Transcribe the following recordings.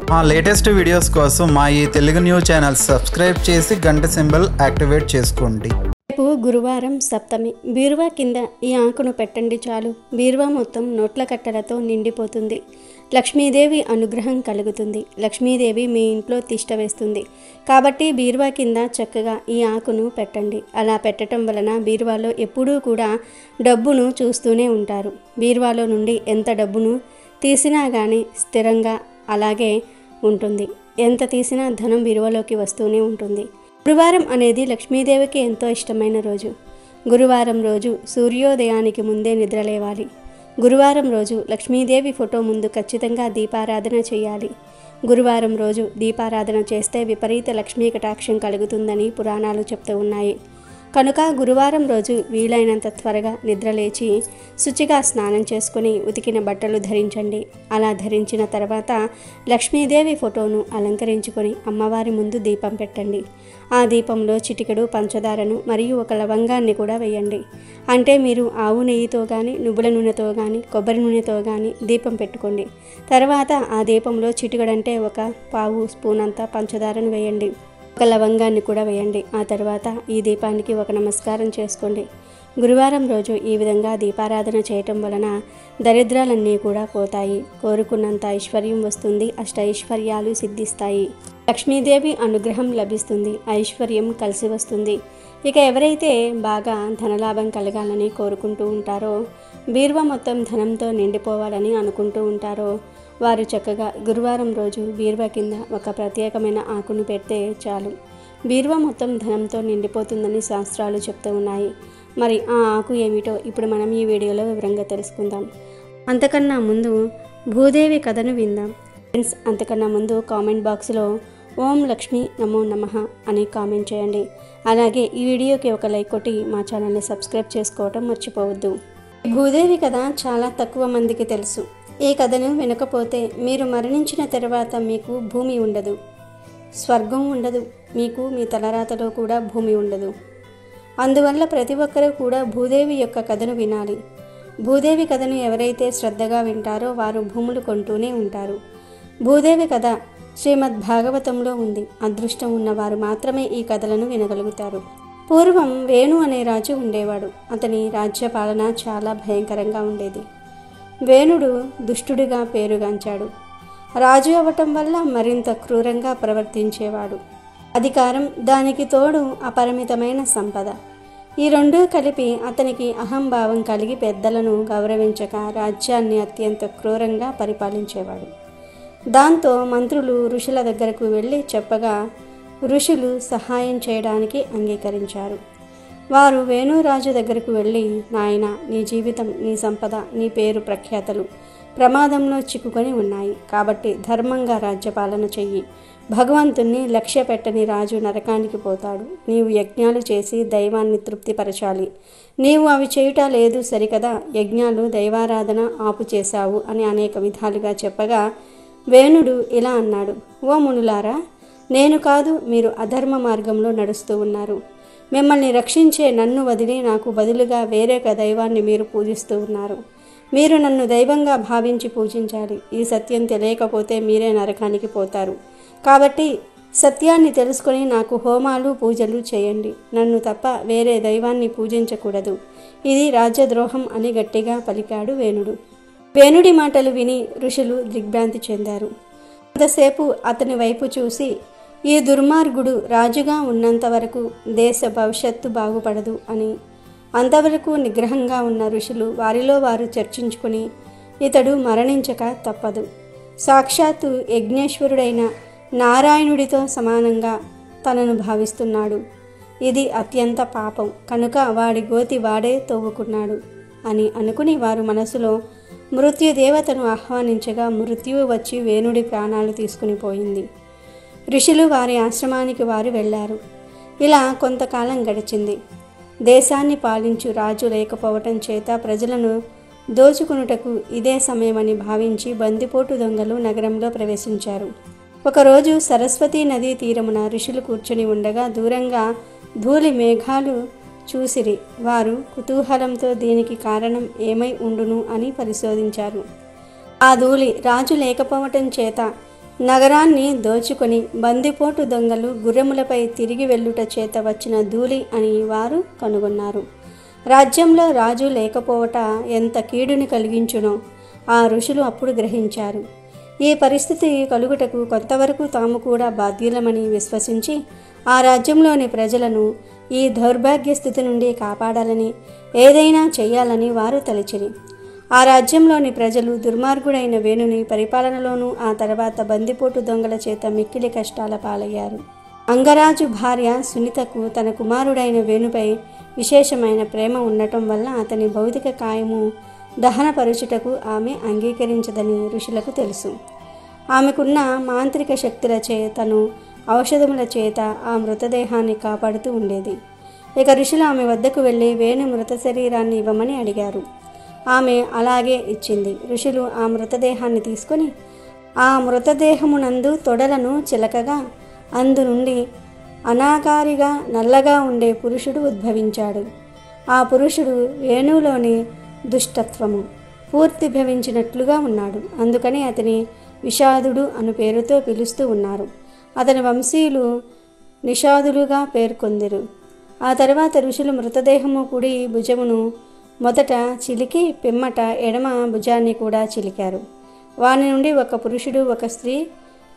మా latest videos కోసం మా ఈ తెలుగు న్యూస్ ఛానల్ సబ్స్క్రైబ్ చేసి గంట సింబల్ యాక్టివేట్ చేసుకోండి. రేపు గురువారం సప్తమి. బీరువా కింద ఈ ఆకును పెట్టండి చాలు. బీరువా మొత్తం నోట్ల కట్టలతో నిండిపోతుంది. లక్ష్మీదేవి అనుగ్రహం కలుగుతుంది. లక్ష్మీదేవి మీ ఇంట్లో తిష్ట వేస్తుంది. కాబట్టి బీరువా కింద చక్కగా ఈ ఆకును పెట్టండి. అలా పెట్టడం వలన బీరువాలో ఎప్పుడూ కూడా డబ్బును చూస్తూనే ఉంటారు. బీరువాలో నుండి ఎంత డబ్బును తీసినా కానీ స్థిరంగా అలాగే ఉంటుంది. ఎంత తీసినా ధనం బీరువాలోకి వస్తూనే ఉంటుంది. గురువారం అనేది లక్ష్మీదేవికి ఎంతో ఇష్టమైన రోజు. గురువారం రోజు సూర్యోదయానికి ముందే నిద్రలేవాలి. గురువారం రోజు లక్ష్మీదేవి ఫోటో ముందు ఖచ్చితంగా దీపారాధన చేయాలి. గురువారం రోజు దీపారాధన చేస్తే విపరీత లక్ష్మీ కటాక్షం కలుగుతుందని పురాణాలు చెప్తూ ఉన్నాయి. కనుక గురువారం రోజు వీలైనంత త్వరగా నిద్రలేచి శుచిగా స్నానం చేసుకుని ఉతికిన బట్టలు ధరించండి. అలా ధరించిన తర్వాత లక్ష్మీదేవి ఫోటోను అలంకరించుకొని అమ్మవారి ముందు దీపం పెట్టండి. ఆ దీపంలో చిటికెడు పంచదారను మరియు ఒక లవంగాన్ని కూడా వేయండి. అంటే మీరు ఆవు నెయ్యితో కానీ నువ్వుల నూనెతో కానీ కొబ్బరి నూనెతో కానీ దీపం పెట్టుకోండి. తర్వాత ఆ దీపంలో చిటికెడంటే ఒక పావు స్పూన్ అంతా పంచదారను వేయండి. ఒక లవంగాన్ని కూడా వేయండి. ఆ తర్వాత ఈ దీపానికి ఒక నమస్కారం చేసుకోండి. గురువారం రోజు ఈ విధంగా దీపారాధన చేయటం వలన దరిద్రాలన్నీ కూడా పోతాయి. కోరుకున్నంత ఐశ్వర్యం వస్తుంది. అష్టైశ్వర్యాలు సిద్ధిస్తాయి. లక్ష్మీదేవి అనుగ్రహం లభిస్తుంది. ఐశ్వర్యం కలిసి వస్తుంది. ఇక ఎవరైతే బాగా ధనలాభం కలగాలని కోరుకుంటూ ఉంటారో, బీరువా మొత్తం ధనంతో నిండిపోవాలని అనుకుంటూ ఉంటారో వారు చక్కగా గురువారం రోజు బీరువా కింద ఒక ప్రత్యేకమైన ఆకును పెడితే చాలు. బీరువా మొత్తం ధనంతో నిండిపోతుందని శాస్త్రాలు చెప్తూ ఉన్నాయి. మరి ఆ ఆకు ఏమిటో ఇప్పుడు మనం ఈ వీడియోలో వివరంగా తెలుసుకుందాం. అంతకన్నా ముందు భూదేవి కథను విందాం. ఫ్రెండ్స్, అంతకన్నా ముందు కామెంట్ బాక్స్లో ఓం లక్ష్మీ నమో నమః అని కామెంట్ చేయండి. అలాగే ఈ వీడియోకి ఒక లైక్ కొట్టి మా ఛానల్ని సబ్స్క్రైబ్ చేసుకోవటం మర్చిపోవద్దు. భూదేవి కథ చాలా తక్కువ మందికి తెలుసు. ఈ కథను వినకపోతే మీరు మరణించిన తర్వాత మీకు భూమి ఉండదు, స్వర్గం ఉండదు, మీకు మీ తలరాతలో కూడా భూమి ఉండదు. అందువల్ల ప్రతి ఒక్కరూ కూడా భూదేవి యొక్క కథను వినాలి. భూదేవి కథను ఎవరైతే శ్రద్ధగా వింటారో వారు భూములు కొంటూనే ఉంటారు. భూదేవి కథ శ్రీమద్ భాగవతంలో ఉంది. అదృష్టం ఉన్నవారు మాత్రమే ఈ కథలను వినగలుగుతారు. పూర్వం వేణు అనే రాజు ఉండేవాడు. అతని రాజ్య పాలన చాలా భయంకరంగా ఉండేది. వేణుడు దుష్టుడిగా పేరుగాంచాడు. రాజు అవ్వటం వల్ల మరింత క్రూరంగా ప్రవర్తించేవాడు. అధికారం, దానికి తోడు అపరిమితమైన సంపద, ఈ రెండూ కలిపి అతనికి అహంభావం కలిగి పెద్దలను గౌరవించక రాజ్యాన్ని అత్యంత క్రూరంగా పరిపాలించేవాడు. దాంతో మంత్రులు ఋషుల దగ్గరకు వెళ్ళి చెప్పగా ఋషులు సహాయం చేయడానికి అంగీకరించారు. వారు వేణురాజు దగ్గరకు వెళ్ళి, నాయన, నీ జీవితం, నీ సంపద, నీ పేరు ప్రఖ్యాతలు ప్రమాదంలో చిక్కుకొని ఉన్నాయి. కాబట్టి ధర్మంగా రాజ్యపాలన చెయ్యి. భగవంతుణ్ణి లక్ష్య పెట్టని రాజు నరకానికి పోతాడు. నీవు యజ్ఞాలు చేసి దైవాన్ని తృప్తిపరచాలి. నీవు అవి చేయుట లేదు సరికదా, యజ్ఞాలు దైవారాధన ఆపు చేశావు అని అనేక విధాలుగా చెప్పగా వేణుడు ఇలా అన్నాడు, ఓ మునులారా, నేను కాదు, మీరు అధర్మ మార్గంలో నడుస్తూ ఉన్నారు. మిమ్మల్ని రక్షించే నన్ను వదిలి నాకు బదులుగా వేరొక దైవాన్ని మీరు పూజిస్తూ ఉన్నారు. మీరు నన్ను దైవంగా భావించి పూజించాలి. ఈ సత్యం తెలియకపోతే మీరే నరకానికి పోతారు. కాబట్టి సత్యాన్ని తెలుసుకొని నాకు హోమాలు పూజలు చేయండి. నన్ను తప్ప వేరే దైవాన్ని పూజించకూడదు. ఇది రాజ్యద్రోహం అని గట్టిగా పలికాడు వేణుడు. వేణుడి మాటలు విని ఋషులు దిగ్భ్రాంతి చెందారు. కొంతసేపు అతని వైపు చూసి, ఈ దుర్మార్గుడు రాజుగా ఉన్నంత వరకు దేశ భవిష్యత్తు బాగుపడదు అని అంతవరకు నిగ్రహంగా ఉన్న ఋషులు వారిలో వారు చర్చించుకుని, ఇతడు మరణించక తప్పదు. సాక్షాత్తు యజ్ఞేశ్వరుడైన నారాయణుడితో సమానంగా తనను భావిస్తున్నాడు. ఇది అత్యంత పాపం. కనుక వాడి గోతి వాడే తవ్వుకున్నాడు అని అనుకుని వారు మనసులో మృత్యుదేవతను ఆహ్వానించగా మృత్యువు వచ్చి వేణుడి ప్రాణాలు తీసుకుని పోయింది. ఋషులు వారి ఆశ్రమానికి వారు వెళ్ళారు. ఇలా కొంతకాలం గడిచింది. దేశాన్ని పాలించు రాజు లేకపోవటం చేత ప్రజలను దోచుకునుటకు ఇదే సమయమని భావించి బందిపోటు దొంగలు నగరంలో ప్రవేశించారు. ఒకరోజు సరస్వతీ నదీ తీరమున ఋషులు కూర్చొని ఉండగా దూరంగా ధూళి మేఘాలు చూసిరి. వారు కుతూహలంతో దీనికి కారణం ఏమై ఉండును అని పరిశోధించారు. ఆ ధూళి రాజు లేకపోవటం చేత నగరాన్ని దోచుకొని బందిపోటు దొంగలు గుర్రములపై తిరిగి వెళ్ళుట చేత వచ్చిన ధూళి అని వారు కనుగొన్నారు. రాజ్యంలో రాజు లేకపోవట ఎంత కీడుని కలిగించునో ఆ ఋషులు అప్పుడు గ్రహించారు. ఈ పరిస్థితి కలుగుటకు కొంతవరకు తాము కూడా బాధ్యులమని విశ్వసించి ఆ రాజ్యంలోని ప్రజలను ఈ దౌర్భాగ్య స్థితి నుండి కాపాడాలని ఏదైనా చెయ్యాలని వారు తలచిరి. ఆ రాజ్యంలోని ప్రజలు దుర్మార్గుడైన వేణుని పరిపాలనలోనూ ఆ తర్వాత బందిపోటు దొంగల చేత మిక్కిలి కష్టాల పాలయ్యారు. అంగరాజు భార్య సునీతకు తన కుమారుడైన వేణుపై విశేషమైన ప్రేమ ఉండటం వల్ల అతని భౌతిక కాయము దహనపరుచుటకు ఆమె అంగీకరించదని ఋషులకు తెలుసు. ఆమెకున్న మాంత్రిక శక్తులచే తను ఔషధముల చేత ఆ మృతదేహాన్ని కాపాడుతూ ఉండేది. ఇక ఋషులు ఆమె వద్దకు వెళ్ళి వేణు మృత శరీరాన్ని ఇవ్వమని అడిగారు. ఆమె అలాగే ఇచ్చింది. ఋషులు ఆ మృతదేహాన్ని తీసుకొని ఆ మృతదేహమునందు తొడలను చిలకగా అందు నుండి అనాకారిగా నల్లగా ఉండే పురుషుడు ఉద్భవించాడు. ఆ పురుషుడు వేణువులోని దుష్టత్వము పూర్తిభవించినట్లుగా ఉన్నాడు. అందుకని అతని విషాదుడు అను పేరుతో పిలుస్తూ ఉన్నారు. అతని వంశీయులు నిషాదులుగా పేర్కొందిరు. ఆ తర్వాత ఋషులు మృతదేహము కుడి భుజమును మొదట చిలికి పిమ్మట ఎడమ భుజాన్ని కూడా చిలికారు. వాని నుండి ఒక పురుషుడు ఒక స్త్రీ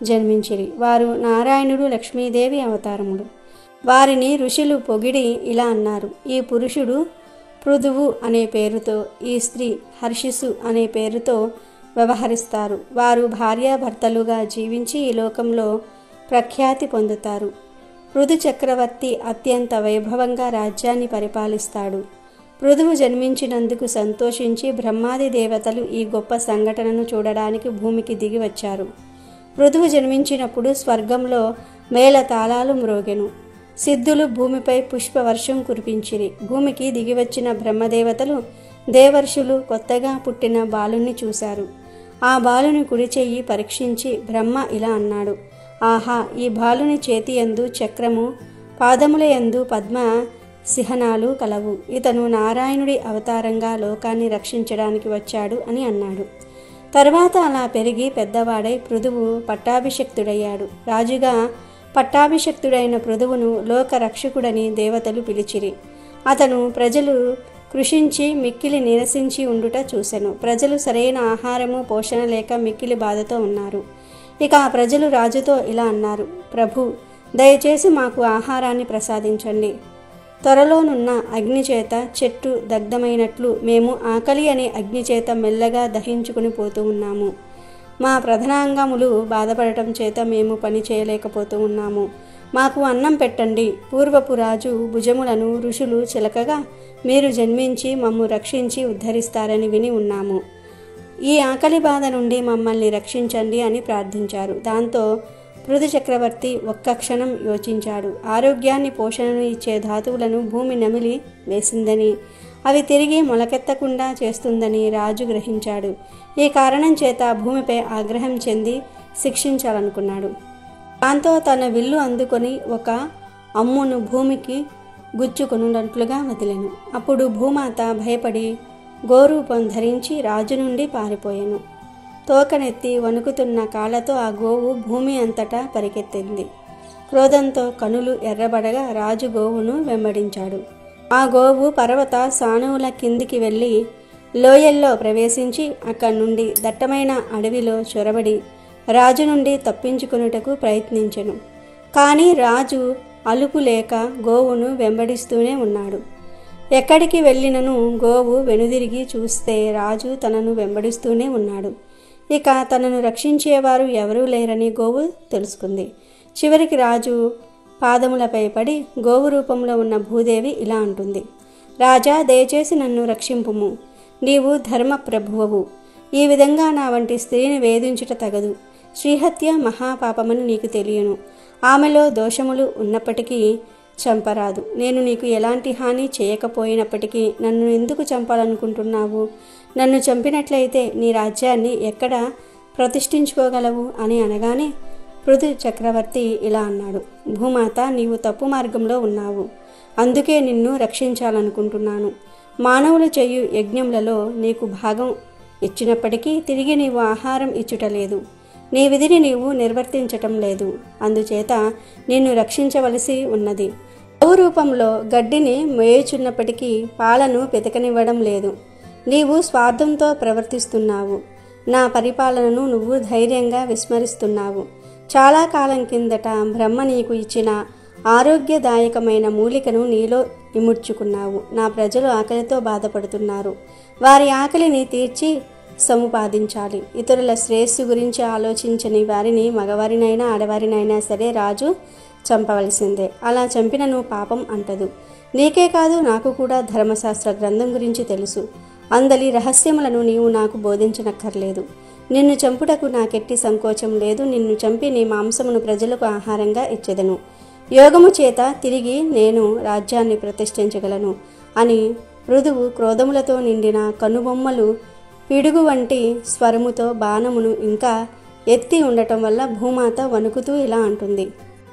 జన్మించిరి. వారు నారాయణుడు లక్ష్మీదేవి అవతారములు. వారిని ఋషులు పొగిడి ఇలా అన్నారు: ఈ పురుషుడు పృథువు అనే పేరుతో, ఈ స్త్రీ హర్షిసు అనే పేరుతో వ్యవహరిస్తారు. వారు భార్యాభర్తలుగా జీవించి ఈ లోకంలో ప్రఖ్యాతి పొందుతారు. పృథు చక్రవర్తి అత్యంత వైభవంగా రాజ్యాన్ని పరిపాలిస్తాడు. పృథువు జన్మించినందుకు సంతోషించి బ్రహ్మాది దేవతలు ఈ గొప్ప సంఘటనను చూడడానికి భూమికి దిగి వచ్చారు. పృథువు జన్మించినప్పుడు స్వర్గంలో మేళ తాళాలు మ్రోగెను. సిద్ధులు భూమిపై పుష్పవర్షం కురిపించిరి. భూమికి దిగివచ్చిన బ్రహ్మదేవతలు దేవర్షులు కొత్తగా పుట్టిన బాలుని చూశారు. ఆ బాలుని కుడి చెయ్యి పరీక్షించి బ్రహ్మ ఇలా అన్నాడు: ఆహా, ఈ బాలుని చేతి యందు చక్రము, పాదముల యందు పద్మ సిహనాలు కలవు. ఇతను నారాయణుడి అవతారంగా లోకాన్ని రక్షించడానికి వచ్చాడు అని అన్నాడు. తర్వాత అలా పెరిగి పెద్దవాడై పృథువు పట్టాభిషక్తుడయ్యాడు. రాజుగా పట్టాభిషక్తుడైన పృథువును లోక రక్షకుడని దేవతలు పిలిచిరి. అతను ప్రజలు కృషించి మిక్కిలి నీరసించి ఉండుట చూసెను. ప్రజలు సరైన ఆహారము పోషణ లేక మిక్కిలి బాధతో ఉన్నారు. ఇక ఆ ప్రజలు రాజుతో ఇలా అన్నారు: ప్రభు, దయచేసి మాకు ఆహారాన్ని ప్రసాదించండి. త్వరలోనున్న అగ్నిచేత చెట్టు దగ్ధమైనట్లు మేము ఆకలి అనే అగ్నిచేత మెల్లగా దహించుకుని పోతూ ఉన్నాము. మా ప్రధానాంగములు బాధపడటం చేత మేము పని చేయలేకపోతూ ఉన్నాము. మాకు అన్నం పెట్టండి. పూర్వపు రాజు భుజములను ఋషులు చిలకగా మీరు జన్మించి మమ్ము రక్షించి ఉద్ధరిస్తారని విని ఉన్నాము. ఈ ఆకలి బాధ నుండి మమ్మల్ని రక్షించండి అని ప్రార్థించారు. దాంతో పృథు చక్రవర్తి ఒక్క క్షణం యోచించాడు. ఆరోగ్యాన్ని పోషణను ఇచ్చే ధాతువులను భూమి నమిలి వేసిందని, అవి తిరిగి మొలకెత్తకుండా చేస్తుందని రాజు గ్రహించాడు. ఈ కారణం చేత భూమిపై ఆగ్రహం చెంది శిక్షించాలనుకున్నాడు. దాంతో తన విల్లు అందుకొని ఒక అమ్మును భూమికి గుచ్చుకొనున్నట్లుగా వదిలెను. అప్పుడు భూమాత భయపడి గోరూపం ధరించి రాజు నుండి పారిపోయెను. తోకనెత్తి వణుకుతున్న కాళ్లతో ఆ గోవు భూమి అంతటా పరిగెత్తింది. క్రోధంతో కనులు ఎర్రబడగా రాజు గోవును వెంబడించాడు. ఆ గోవు పర్వత సానువుల కిందికి వెళ్ళి లోయల్లో ప్రవేశించి అక్కడి నుండి దట్టమైన అడవిలో చొరబడి రాజు నుండి తప్పించుకొనుటకు ప్రయత్నించెను. కానీ రాజు అలుపు లేక గోవును వెంబడిస్తూనే ఉన్నాడు. ఎక్కడికి వెళ్ళినను గోవు వెనుదిరిగి చూస్తే రాజు తనను వెంబడిస్తూనే ఉన్నాడు. ఇక తనను రక్షించేవారు ఎవరూ లేరని గోవు తెలుసుకుంది. చివరికి రాజు పాదములపై పడి గోవు రూపంలో ఉన్న భూదేవి ఇలా అంటుంది: రాజా, దయచేసి నన్ను రక్షింపుము. నీవు ధర్మ ప్రభువవు. ఈ విధంగా నా వంటి స్త్రీని వేధించుట తగదు. శ్రీహత్య మహాపాపమని నీకు తెలియను. ఆమెలో దోషములు ఉన్నప్పటికీ చంపరాదు. నేను నీకు ఎలాంటి హాని చేయకపోయినప్పటికీ నన్ను ఎందుకు చంపాలనుకుంటున్నావు? నన్ను చంపినట్లయితే నీ రాజ్యాన్ని ఎక్కడ ప్రతిష్ఠించుకోగలవు అని అనగానే పృథు చక్రవర్తి ఇలా అన్నాడు: భూమాత, నీవు తప్పు మార్గంలో ఉన్నావు. అందుకే నిన్ను రక్షించాలనుకుంటున్నాను. మానవులు చేయు యజ్ఞములలో నీకు భాగం ఇచ్చినప్పటికీ తిరిగి నీవు ఆహారం ఇచ్చుటలేదు. నీ విధిని నీవు నిర్వర్తించటం లేదు. అందుచేత నిన్ను రక్షించవలసి ఉన్నది. గోవు రూపంలో గడ్డిని మేయుచున్నప్పటికీ పాలను పితకనివ్వడం లేదు. నీవు స్వార్థంతో ప్రవర్తిస్తున్నావు. నా పరిపాలనను నువ్వు ధైర్యంగా విస్మరిస్తున్నావు. చాలా కాలం కిందట బ్రహ్మ నీకు ఇచ్చిన ఆరోగ్యదాయకమైన మూలికను నీలో ఇముడ్చుకున్నావు. నా ప్రజలు ఆకలితో బాధపడుతున్నారు. వారి ఆకలిని తీర్చి సముపాదించాలి. ఇతరుల శ్రేయస్సు గురించి ఆలోచించని వారిని, మగవారినైనా ఆడవారినైనా సరే రాజు చంపవలసిందే. అలా చంపినను పాపం అంటదు. నీకే కాదు, నాకు కూడా ధర్మశాస్త్ర గ్రంథం గురించి తెలుసు. అందలి రహస్యములను నీవు నాకు బోధించనక్కర్లేదు. నిన్ను చంపుటకు నాకెట్టి సంకోచం లేదు. నిన్ను చంపి నీ మాంసమును ప్రజలకు ఆహారంగా ఇచ్చెదను. యోగము చేత తిరిగి నేను రాజ్యాన్ని ప్రతిష్ఠించగలను అని మృదువు క్రోధములతో నిండిన కనుబొమ్మలు పిడుగు వంటి స్వరముతో బాణమును ఇంకా ఎత్తి ఉండటం వల్ల భూమాత వణుకుతూ ఇలా అంటుంది.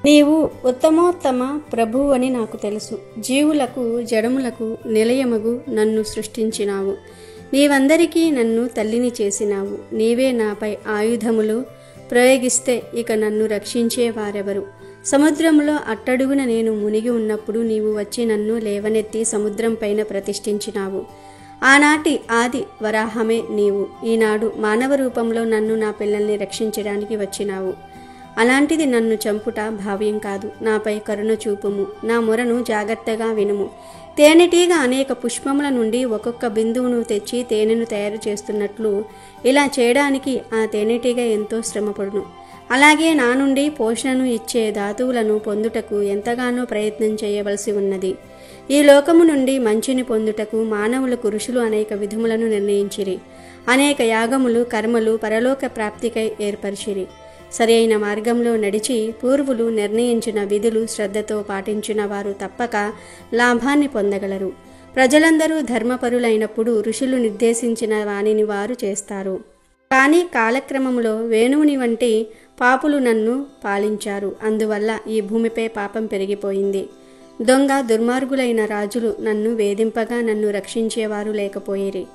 నీవు ఉత్తమోత్తమ ప్రభువు అని నాకు తెలుసు. జీవులకు జడములకు నిలయమగు నన్ను సృష్టించినావు. నీవందరికీ నన్ను తల్లిని చేసినావు. నీవే నాపై ఆయుధములు ప్రయోగిస్తే ఇక నన్ను రక్షించే వారెవరు? సముద్రంలో అట్టడుగున నేను మునిగి ఉన్నప్పుడు నీవు వచ్చి నన్ను లేవనెత్తి సముద్రం పైన ప్రతిష్ఠించినావు. ఆనాటి ఆది వరాహమే నీవు. ఈనాడు మానవ రూపంలో నన్ను, నా పిల్లల్ని రక్షించడానికి వచ్చినావు. అలాంటిది నన్ను చంపుట భావ్యం కాదు. నాపై కరుణ చూపుము. నా మొరను జాగ్రత్తగా వినుము. తేనెటీగ అనేక పుష్పముల నుండి ఒక్కొక్క బిందువును తెచ్చి తేనెను తయారు చేస్తున్నట్లు ఇలా చేయడానికి ఆ తేనెటీగ ఎంతో శ్రమపడును. అలాగే నా నుండి పోషణను ఇచ్చే ధాతువులను పొందుటకు ఎంతగానో ప్రయత్నం చేయవలసి ఉన్నది. ఈ లోకము నుండి మంచిని పొందుటకు మానవులకు ఋషులు అనేక విధములను నిర్ణయించిరి. అనేక యాగములు, కర్మలు పరలోక ప్రాప్తికై ఏర్పరిచిరి. సరైన మార్గంలో నడిచి పూర్వులు నిర్ణయించిన విధులు శ్రద్ధతో పాటించిన వారు తప్పక లాభాన్ని పొందగలరు. ప్రజలందరూ ధర్మపరులైనప్పుడు ఋషులు నిర్దేశించిన వానిని వారు చేస్తారు. కానీ కాలక్రమంలో వేణువుని వంటి పాపులు నన్ను పాలించారు. అందువల్ల ఈ భూమిపై పాపం పెరిగిపోయింది. దొంగ దుర్మార్గులైన రాజులు నన్ను వేధింపగా నన్ను రక్షించేవారు లేకపోయిరి.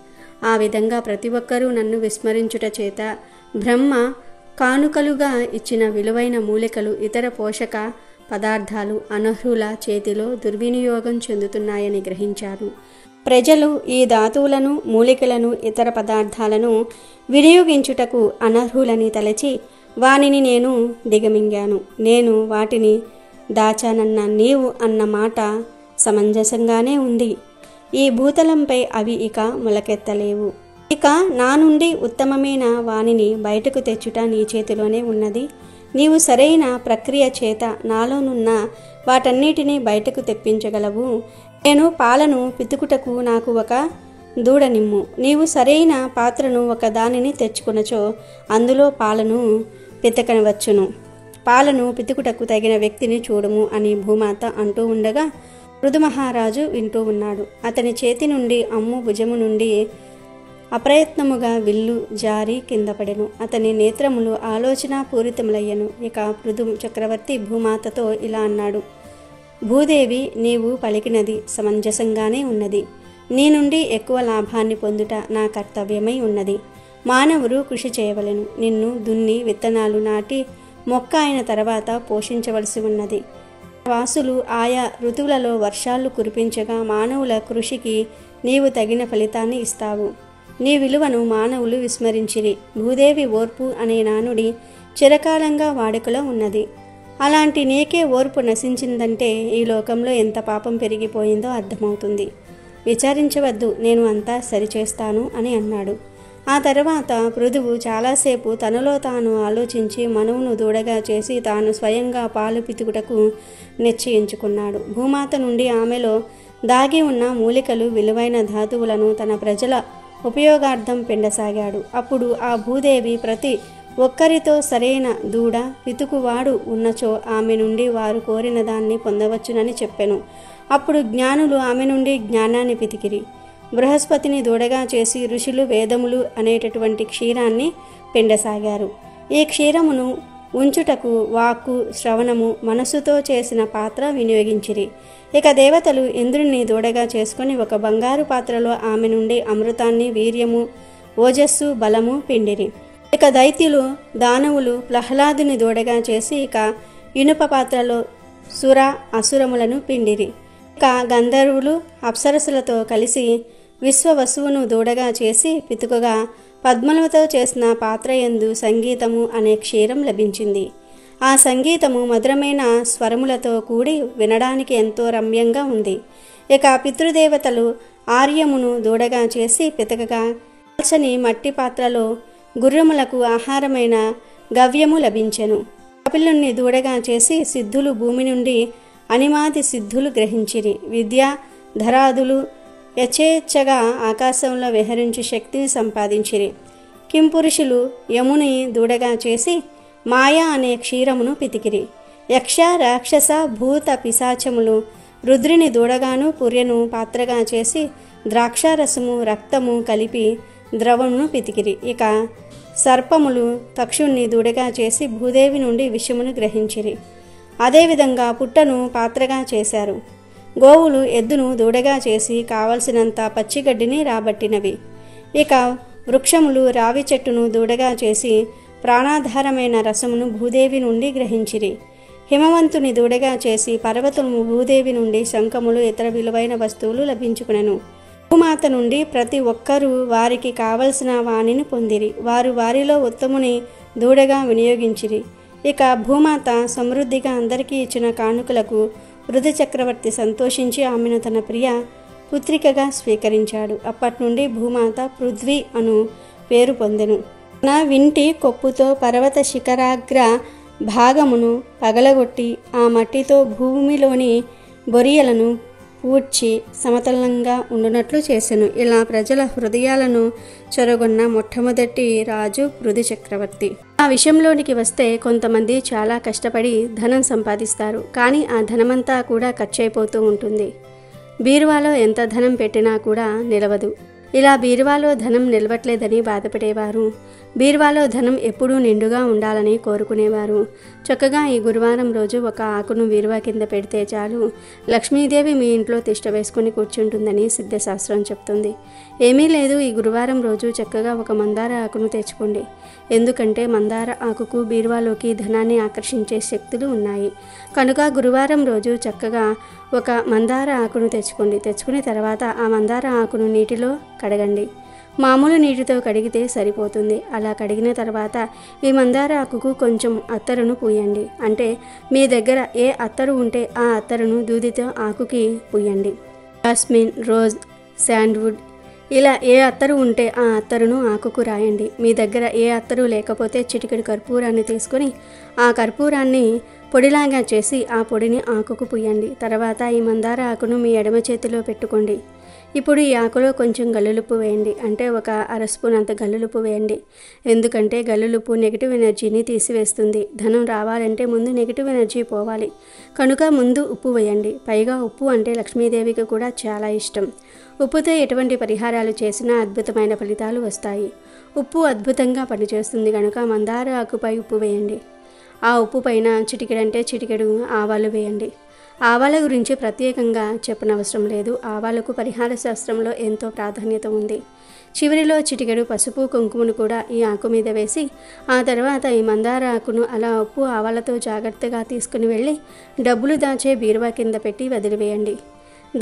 ఆ విధంగా ప్రతి ఒక్కరూ నన్ను విస్మరించుట చేత బ్రహ్మ కానుకలుగా ఇచ్చిన విలువైన మూలికలు, ఇతర పోషక పదార్థాలు అనర్హుల చేతిలో దుర్వినియోగం చెందుతున్నాయని గ్రహించారు. ప్రజలు ఈ ధాతువులను, మూలికలను, ఇతర పదార్థాలను వినియోగించుటకు అనర్హులని తలచి వానిని నేను దిగమింగాను. నేను వాటిని దాచానన్న నీవు అన్న మాట సమంజసంగానే ఉంది. ఈ భూతలంపై అవి ఇక మొలకెత్తలేవు. ఇక నా నుండి ఉత్తమమైన వానిని బయటకు తెచ్చుట నీ చేతిలోనే ఉన్నది. నీవు సరైన ప్రక్రియ చేత నాలోనున్న వాటన్నిటినీ బయటకు తెప్పించగలవు. నేను పాలను పితుకుటకు నాకు ఒక దూడనిమ్ము. నీవు సరైన పాత్రను ఒక దానిని తెచ్చుకొనచో అందులో పాలను పితకనవచ్చును. పాలను పితుకుటకు తగిన వ్యక్తిని చూడము అని భూమాత అంటూ ఉండగా మృదుమహారాజు వింటూ ఉన్నాడు. అతని చేతి నుండి అమ్ము భుజము నుండి అప్రయత్నముగా విల్లు జారి కింద పడెను. అతని నేత్రములు ఆలోచనాపూరితములయ్యను. ఇక పృథు చక్రవర్తి భూమాతతో ఇలా అన్నాడు. భూదేవి, నీవు పలికినది సమంజసంగానే ఉన్నది. నీ నుండి ఎక్కువ లాభాన్ని పొందుట నా కర్తవ్యమై ఉన్నది. మానవుడు కృషి చేయవలెను. నిన్ను దున్ని విత్తనాలు నాటి మొక్క అయిన తర్వాత పోషించవలసి ఉన్నది. వాసులు ఆయా ఋతువులలో వర్షాలు కురిపించగా మానవుల కృషికి నీవు తగిన ఫలితాన్ని ఇస్తావు. నీ విలువను మానవులు విస్మరించిరి. భూదేవి ఓర్పు అనే నానుడి చిరకాలంగా వాడుకలో ఉన్నది. అలాంటి నీకే ఓర్పు నశించిందంటే ఈ లోకంలో ఎంత పాపం పెరిగిపోయిందో అర్థమవుతుంది. విచారించవద్దు, నేను అంతా సరిచేస్తాను అని అన్నాడు. ఆ తర్వాత పృథువు చాలాసేపు తనలో తాను ఆలోచించి మనువును దూడగా చేసి తాను స్వయంగా పాలు పితుకుటకు నిశ్చయించుకున్నాడు. భూమాత నుండి ఆమెలో దాగి ఉన్న మూలికలు, విలువైన ధాతువులను తన ప్రజల ఉపయోగార్థం పిండసాగాడు. అప్పుడు ఆ భూదేవి ప్రతి ఒక్కరితో సరైన దూడ పితుకువాడు ఉన్నచో ఆమె నుండి వారు కోరిన దాన్ని పొందవచ్చునని చెప్పెను. అప్పుడు జ్ఞానులు ఆమె నుండి జ్ఞానాన్ని పితికిరి. బృహస్పతిని దూడగా చేసి ఋషులు వేదములు అనేటటువంటి క్షీరాన్ని పిండసాగారు. ఈ క్షీరమును ఉంచుటకు వాక్కు, శ్రవణము, మనస్సుతో చేసిన పాత్ర వినియోగించిరి. ఇక దేవతలు ఇంద్రుని దూడగా చేసుకుని ఒక బంగారు పాత్రలో ఆమె నుండి అమృతాన్ని, వీర్యము, ఓజస్సు, బలము పిండిరి. ఇక దైత్యులు దానవులు ప్రహ్లాదుని దూడగా చేసి ఇక ఇనుప పాత్రలో సుర అసురములను పిండిరి. ఇక గంధర్వులు అప్సరసులతో కలిసి విశ్వవసువును దూడగా చేసి పితుకగా పద్మలతో చేసిన పాత్రయందు సంగీతము అనే క్షీరం లభించింది. ఆ సంగీతము మధురమైన స్వరములతో కూడి వినడానికి ఎంతో రమ్యంగా ఉంది. ఇక పితృదేవతలు ఆర్యమును దూడగా చేసి పితకగా కాల్చని మట్టి పాత్రలో గుర్రములకు ఆహారమైన గవ్యము లభించెను. కపిలుణ్ణి దూడగా చేసి సిద్ధులు భూమి నుండి అనిమాది సిద్ధులు గ్రహించిరి. విద్యా ధరాదులు యచేచ్ఛగా ఆకాశంలో విహరించి శక్తిని సంపాదించిరి. కింపురుషులు యముని దూడగా చేసి మాయా అనే క్షీరమును పితికిరి. యక్ష రాక్షస భూత పిశాచములు రుద్రుని దూడగాను పుర్యను పాత్రగా చేసి ద్రాక్షారసము రక్తము కలిపి ద్రవమును పితికిరి. ఇక సర్పములు తక్షుణ్ణి దూడగా చేసి భూదేవి నుండి విషమును గ్రహించిరి. అదేవిధంగా పుట్టను పాత్రగా చేశారు. గోవులు ఎద్దును దూడగా చేసి కావలసినంత పచ్చిగడ్డిని రాబట్టినవి. ఇక వృక్షములు రావి చెట్టును దూడగా చేసి ప్రాణాధారమైన రసమును భూదేవి నుండి గ్రహించిరి. హిమవంతుని దూడగా చేసి పర్వతము భూదేవి నుండి శంఖములు ఇతర విలువైన వస్తువులు లభించుకునెను. భూమాత నుండి ప్రతి ఒక్కరూ వారికి కావలసిన వాణిని పొందిరి. వారు వారిలో ఉత్తముని దూడగా వినియోగించిరి. ఇక భూమాత సమృద్ధిగా అందరికీ ఇచ్చిన కానుకలకు పృథు చక్రవర్తి సంతోషించి ఆమెను తన ప్రియ పుత్రికగా స్వీకరించాడు. అప్పటి నుండి భూమాత పృథ్వీ అను పేరు పొందెను. తన వింటి కొప్పుతో పర్వత శిఖరాగ్ర భాగమును పగలగొట్టి ఆ మట్టితో భూమిలోని బొరియలను పూడ్చి సమతలంగా ఉండునట్లు చేసెను. ఇలా ప్రజల హృదయాలను చొరగొన్న మొట్టమొదటి రాజు పృథు చక్రవర్తి. ఆ విషయంలోనికి వస్తే కొంతమంది చాలా కష్టపడి ధనం సంపాదిస్తారు, కానీ ఆ ధనమంతా కూడా ఖర్చయిపోతూ ఉంటుంది. బీరువాలో ఎంత ధనం పెట్టినా కూడా నిలవదు. ఇలా బీరువాలో ధనం నిలవట్లేదని బాధపడేవారు. బీరువాలో ధనం ఎప్పుడూ నిండుగా ఉండాలని కోరుకునేవారు. చక్కగా ఈ గురువారం రోజు ఒక ఆకును బీరువా కింద పెడితే చాలు, లక్ష్మీదేవి మీ ఇంట్లో తిష్ట వేసుకుని కూర్చుంటుందని సిద్ధశాస్త్రం చెప్తుంది. ఏమీ లేదు, ఈ గురువారం రోజు చక్కగా ఒక మందార ఆకును తెచ్చుకోండి. ఎందుకంటే మందార ఆకుకు బీరువాలోకి ధనాన్ని ఆకర్షించే శక్తులు ఉన్నాయి. కనుక గురువారం రోజు చక్కగా ఒక మందార ఆకును తెచ్చుకుని తర్వాత ఆ మందార ఆకును నీటిలో కడగండి. మామూలు నీటితో కడిగితే సరిపోతుంది. అలా కడిగిన తర్వాత ఈ మందార ఆకుకు కొంచెం అత్తరును పూయండి. అంటే మీ దగ్గర ఏ అత్తరు ఉంటే ఆ అత్తరును దూదితో ఆకుకి పూయండి. జాస్మిన్, రోజ్, శాండ్వుడ్ ఇలా ఏ అత్తరు ఉంటే ఆ అత్తరును ఆకుకు రాయండి. మీ దగ్గర ఏ అత్తరు లేకపోతే చిటికెడు కర్పూరాన్ని తీసుకొని ఆ కర్పూరాన్ని పొడిలాగా చేసి ఆ పొడిని ఆకుకు పూయండి. తర్వాత ఈ మందార ఆకును మీ ఎడమ చేతిలో పెట్టుకోండి. ఇప్పుడు ఈ ఆకులో కొంచెం గల్లులుప్పు వేయండి. అంటే ఒక అర స్పూన్ అంత గల్లులుప్పు వేయండి. ఎందుకంటే గల్లులుప్పు నెగిటివ్ ఎనర్జీని తీసివేస్తుంది. ధనం రావాలంటే ముందు నెగిటివ్ ఎనర్జీ పోవాలి. కనుక ముందు ఉప్పు వేయండి. పైగా ఉప్పు అంటే లక్ష్మీదేవికి కూడా చాలా ఇష్టం. ఉప్పుతో ఎటువంటి పరిహారాలు చేసినా అద్భుతమైన ఫలితాలు వస్తాయి. ఉప్పు అద్భుతంగా పనిచేస్తుంది కనుక మందార ఆకుపై ఉప్పు వేయండి. ఆ ఉప్పు పైన చిటికెడు ఆవాలు వేయండి. ఆవాల గురించి ప్రత్యేకంగా చెప్పనవసరం లేదు. ఆవాలకు పరిహార శాస్త్రంలో ఎంతో ప్రాధాన్యత ఉంది. చివరిలో చిటికెడు పసుపు కుంకుమను కూడా ఈ ఆకు మీద వేసి ఆ తర్వాత ఈ మందార ఆకును అలా ఉప్పు ఆవాలతో జాగ్రత్తగా తీసుకుని వెళ్ళి డబ్బులు దాచే బీరువా కింద పెట్టి వదిలివేయండి.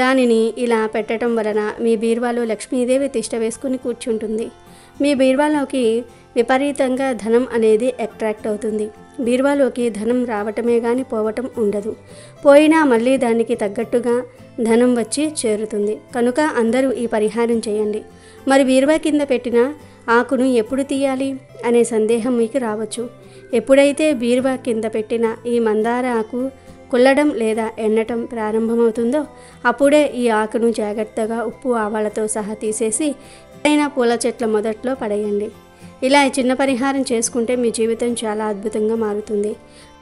దానిని ఇలా పెట్టడం వలన మీ బీరువాలో లక్ష్మీదేవి తిష్ట వేసుకుని కూర్చుంటుంది. మీ బీరువాలోకి విపరీతంగా ధనం అనేది అట్రాక్ట్ అవుతుంది. బీరువాలోకి ధనం రావటమే కానీ పోవటం ఉండదు. పోయినా మళ్ళీ దానికి తగ్గట్టుగా ధనం వచ్చి చేరుతుంది. కనుక అందరూ ఈ పరిహారం చేయండి. మరి బీరువా కింద పెట్టిన ఆకును ఎప్పుడు తీయాలి అనే సందేహం మీకు రావచ్చు. ఎప్పుడైతే బీరువా కింద పెట్టిన ఈ మందార ఆకు కుల్లడం లేదా ఎండటం ప్రారంభమవుతుందో అప్పుడే ఈ ఆకును జాగ్రత్తగా ఉప్పు ఆవాలతో సహా తీసేసి అయినా పూల చెట్ల మొదట్లో పడేయండి. ఇలా చిన్న పరిహారం చేసుకుంటే మీ జీవితం చాలా అద్భుతంగా మారుతుంది.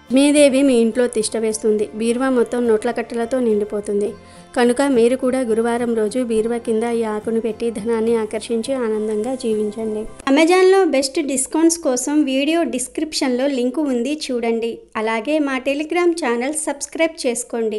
లక్ష్మీదేవి మీ ఇంట్లో తిష్ట వేస్తుంది. బీరువా మొత్తం నోట్ల కట్టలతో నిండిపోతుంది. కనుక మీరు కూడా గురువారం రోజు బీరువా కింద ఈ ఆకును పెట్టి ధనాన్ని ఆకర్షించి ఆనందంగా జీవించండి. అమెజాన్లో బెస్ట్ డిస్కౌంట్స్ కోసం వీడియో డిస్క్రిప్షన్లో లింకు ఉంది, చూడండి. అలాగే మా టెలిగ్రామ్ ఛానల్ సబ్స్క్రైబ్ చేసుకోండి.